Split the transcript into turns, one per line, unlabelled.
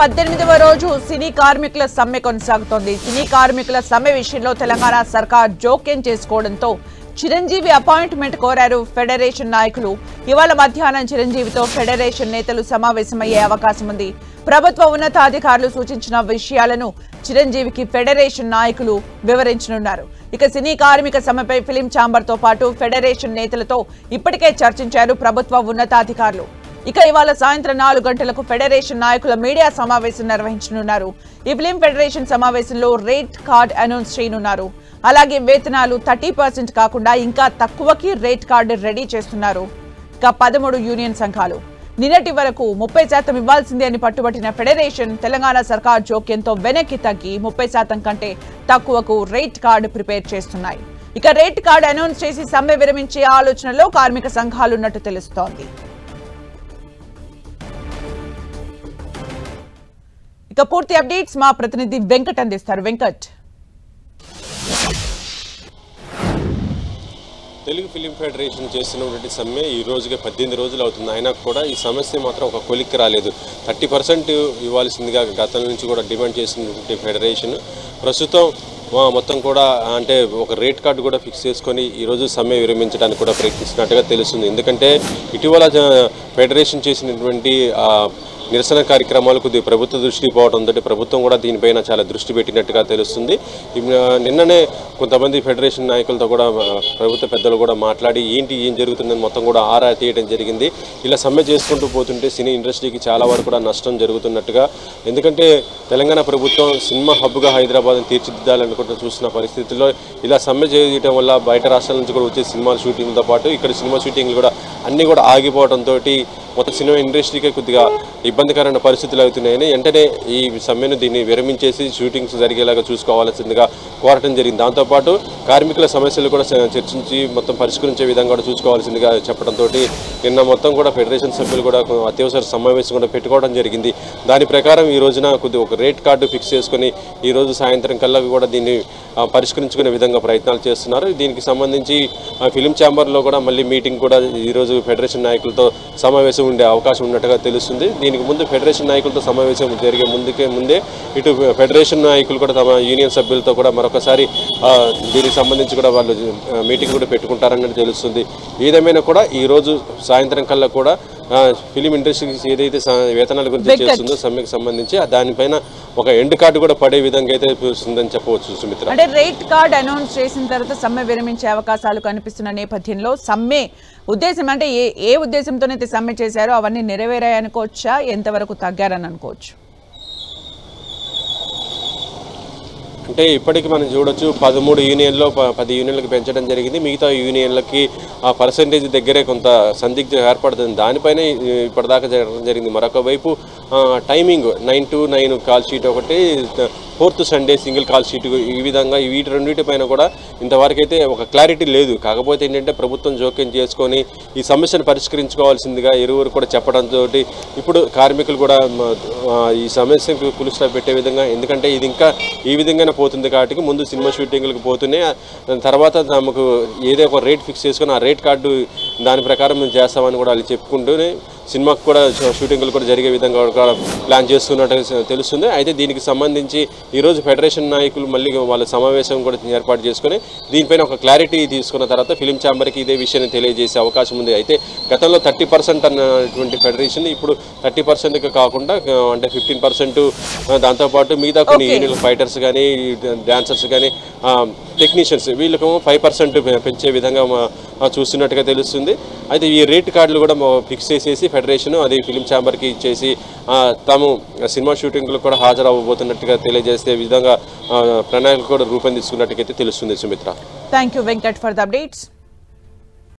18వ రోజు సినీ కార్మికుల సమ్మె కొనసాగుతోంది. సినీ కార్మికుల సమ్మె విషయంలో తెలంగాణ సర్కార్ జోక్యం చేసుకోవడంతో చిరంజీవి అపాయింట్మెంట్ కోరారు ఫెడరేషన్ నాయకులు. ఇవాళ మధ్యాహ్నం చిరంజీవితో ఫెడరేషన్ నేతలు సమావేశమయ్యే అవకాశం ఉంది. ప్రభుత్వ ఉన్నతాధికారులు సూచించిన విషయాలను చిరంజీవికి ఫెడరేషన్ నాయకులు వివరించనున్నారు. ఇక సినీ కార్మిక సమ్మెపై ఫిలిం ఛాంబర్ తో పాటు ఫెడరేషన్ నేతలతో ఇప్పటికే చర్చించారు ప్రభుత్వ ఉన్నతాధికారులు. ఇక ఇవాళ సాయంత్రం 4 గంటలకు ఫెడరేషన్ నాయకుల మీడియా సమావేశం నిర్వహించనున్నారు. ఈ ఫిలిం ఫెడరేషన్ సమావేశంలో రేట్ కార్డ్ అనౌన్స్ చేయనున్నారు. అలాగే వేతనాలు 30% కాకుండా ఇంకా తక్కువకి రేట్ కార్డు రెడీ చేస్తున్నారు. ఇక 13 యూనియన్ సంఘాలు నిన్నటి వరకు 30% ఇవ్వాల్సిందే అని పట్టుబట్టిన ఫెడరేషన్ తెలంగాణ సర్కార్ జోక్యంతో వెనక్కి తగ్గి 30% కంటే తక్కువకు రేట్ కార్డు ప్రిపేర్ చేస్తున్నాయి. ఇక రేట్ కార్డు అనౌన్స్ చేసి సమ్మె విరమించే ఆలోచనలో కార్మిక సంఘాలున్నట్టు తెలుస్తోంది. ఇక పూర్తి అప్డేట్స్ మా ప్రతినిధి వెంకట్ అందిస్తారు. వెంకట్,
తెలుగు ఫిలిం ఫెడరేషన్ చేస్తున్నటువంటి సమ్మె ఈ రోజుగా 18 రోజులు అవుతుంది. అయినా కూడా ఈ సమస్య మాత్రం ఒక కొలిక్కి రాలేదు. 30% ఇవ్వాల్సిందిగా గతం నుంచి కూడా డిమాండ్ చేసినటువంటి ఫెడరేషన్ ప్రస్తుతం మొత్తం కూడా అంటే ఒక రేట్ కార్డు కూడా ఫిక్స్ చేసుకొని ఈరోజు సమ్మె విరమించడానికి కూడా ప్రయత్నిస్తున్నట్టుగా తెలుస్తుంది. ఎందుకంటే ఇటీవల ఫెడరేషన్ చేసినటువంటి నిరసన కార్యక్రమాలు కొద్దిగా ప్రభుత్వ దృష్టికి పోవడంతో ప్రభుత్వం కూడా దీనిపైన చాలా దృష్టి పెట్టినట్టుగా తెలుస్తుంది. నిన్ననే కొంతమంది ఫెడరేషన్ నాయకులతో కూడా ప్రభుత్వ పెద్దలు కూడా మాట్లాడి ఏం జరుగుతుందని మొత్తం కూడా ఆరా తీయడం జరిగింది. ఇలా సమ్మె చేసుకుంటూ పోతుంటే సినీ ఇండస్ట్రీకి చాలా వరకు కూడా నష్టం జరుగుతున్నట్టుగా, ఎందుకంటే తెలంగాణ ప్రభుత్వం సినిమా హబ్గా హైదరాబాద్ని తీర్చిదిద్దాలనుకుంటూ చూస్తున్న పరిస్థితుల్లో ఇలా సమ్మె చేయడం వల్ల బయట రాష్ట్రాల నుంచి కూడా వచ్చే సినిమా షూటింగ్తో పాటు ఇక్కడ సినిమా షూటింగ్లు కూడా అన్నీ కూడా ఆగిపోవడంతో మొత్తం సినిమా ఇండస్ట్రీకి కొద్దిగా ఇబ్బందికరమైన పరిస్థితులు అవుతున్నాయని వెంటనే ఈ సమ్మెను దీన్ని విరమించేసి షూటింగ్స్ జరిగేలాగా చూసుకోవాల్సిందిగా కోరటం జరిగింది. దాంతోపాటు కార్మికుల సమస్యలు కూడా చర్చించి మొత్తం పరిష్కరించే విధంగా కూడా చూసుకోవాల్సిందిగా చెప్పడంతో నిన్న మొత్తం కూడా ఫెడరేషన్ సభ్యులు కూడా అత్యవసర సమావేశం కూడా పెట్టుకోవడం జరిగింది. దాని ప్రకారం ఈ రోజున కొద్దిగా ఒక రేట్ కార్డు ఫిక్స్ చేసుకుని ఈ రోజు సాయంత్రం కల్లా కూడా దీన్ని పరిష్కరించుకునే విధంగా ప్రయత్నాలు చేస్తున్నారు. దీనికి సంబంధించి ఫిలిం ఛాంబర్లో కూడా మళ్ళీ మీటింగ్ కూడా ఈరోజు ఫెడరేషన్ నాయకులతో సమావేశం ఉండే అవకాశం ఉన్నట్టుగా తెలుస్తుంది. దీనికి ముందు ఫెడరేషన్ నాయకులతో సమావేశం జరిగే ముందే ఇటు ఫెడరేషన్ నాయకులు కూడా తమ యూనియన్ సభ్యులతో కూడా మరొకసారి దీనికి సంబంధించి కూడా వాళ్ళు మీటింగ్ కూడా పెట్టుకుంటారని తెలుస్తుంది. ఏదేమైనా కూడా ఈరోజు సాయంత్రం కల్లా కూడా ఫిలిం ఇండస్ట్రీకి ఏదైతే వేతనాల గురించి చేస్తుందో సమ్మెకు సంబంధించి దానిపైన ఒక ఎండ్ కార్డు కూడా పడే విధంగా అయితే చూస్తుందని చెప్పవచ్చు. సుమిత్ర,
అంటే రేట్ కార్డ్ అనౌన్స్ చేసిన తర్వాత సమ్మె విరమించే అవకాశాలు కనిపిస్తున్న నేపథ్యంలో సమ్మె ఉద్దేశం అంటే ఏ ఉద్దేశంతోనైతే సమ్మె చేశారో అవన్నీ నెరవేరాయనుకోవచ్చా, ఎంతవరకు తగ్గారని అనుకోవచ్చు?
అంటే ఇప్పటికీ మనం చూడొచ్చు 13 యూనియన్లో 10 యూనియన్లకు పెంచడం జరిగింది. మిగతా యూనియన్లకి ఆ పర్సంటేజ్ దగ్గరే కొంత సందిగ్ధం ఏర్పడుతుంది. దానిపైన ఇప్పటిదాకా జరగడం జరిగింది. మరొక వైపు టైమింగ్ 9 to 9 కాల్ షీట్ ఒకటి, 4th Sunday single call sheet, ఈ విధంగా వీటి రెండింటిపైన కూడా ఇంతవరకైతే ఒక క్లారిటీ లేదు. కాకపోతే ఏంటంటే ప్రభుత్వం జోక్యం చేసుకొని ఈ సమస్యను పరిష్కరించుకోవాల్సిందిగా ఇరువురు కూడా చెప్పడంతో ఇప్పుడు కార్మికులు కూడా ఈ సమస్యకు పులి స్టాప్ పెట్టే విధంగా, ఎందుకంటే ఇది ఇంకా ఈ విధంగానే పోతుంది కాబట్టి ముందు సినిమా షూటింగ్లకు పోతూనే తర్వాత తమకు ఏదో ఒక రేట్ ఫిక్స్ చేసుకొని ఆ రేట్ కార్డు దాని ప్రకారం మేము చేస్తామని కూడా వాళ్ళు చెప్పుకుంటూనే సినిమాకు కూడా షూటింగ్లు కూడా జరిగే విధంగా కూడా ప్లాన్ చేస్తున్నట్టు తెలుస్తుంది. అయితే దీనికి సంబంధించి ఈరోజు ఫెడరేషన్ నాయకులు మళ్ళీ వాళ్ళ సమావేశం కూడా ఏర్పాటు చేసుకొని దీనిపైన ఒక క్లారిటీ తీసుకున్న తర్వాత ఫిలిం ఛాంబర్కి ఇదే విషయాన్ని తెలియజేసే అవకాశం ఉంది. అయితే గతంలో 30% అన్నటువంటి ఫెడరేషన్ ఇప్పుడు 30% కాకుండా అంటే 15%, దాంతోపాటు మిగతా కొన్ని యూనియన్ ఫైటర్స్ కానీ డాన్సర్స్ కానీ టెక్నీషియన్స్ వీళ్ళకు 5% పెంచే విధంగా చూస్తున్నట్టుగా తెలుస్తుంది. అయితే ఈ రేట్ కార్డులు కూడా ఫిక్స్ చేసేసి ఫెడరేషన్ అది ఫిలిం ఛాంబర్కి ఇచ్చేసి తాము సినిమా షూటింగ్లు కూడా హాజరవ్వబోతున్నట్టుగా తెలియజేసే విధంగా ప్రణాళికలు కూడా రూపొందించుకున్నట్టుగా తెలుస్తుంది. Sumitra,
thank you Venkat for the updates.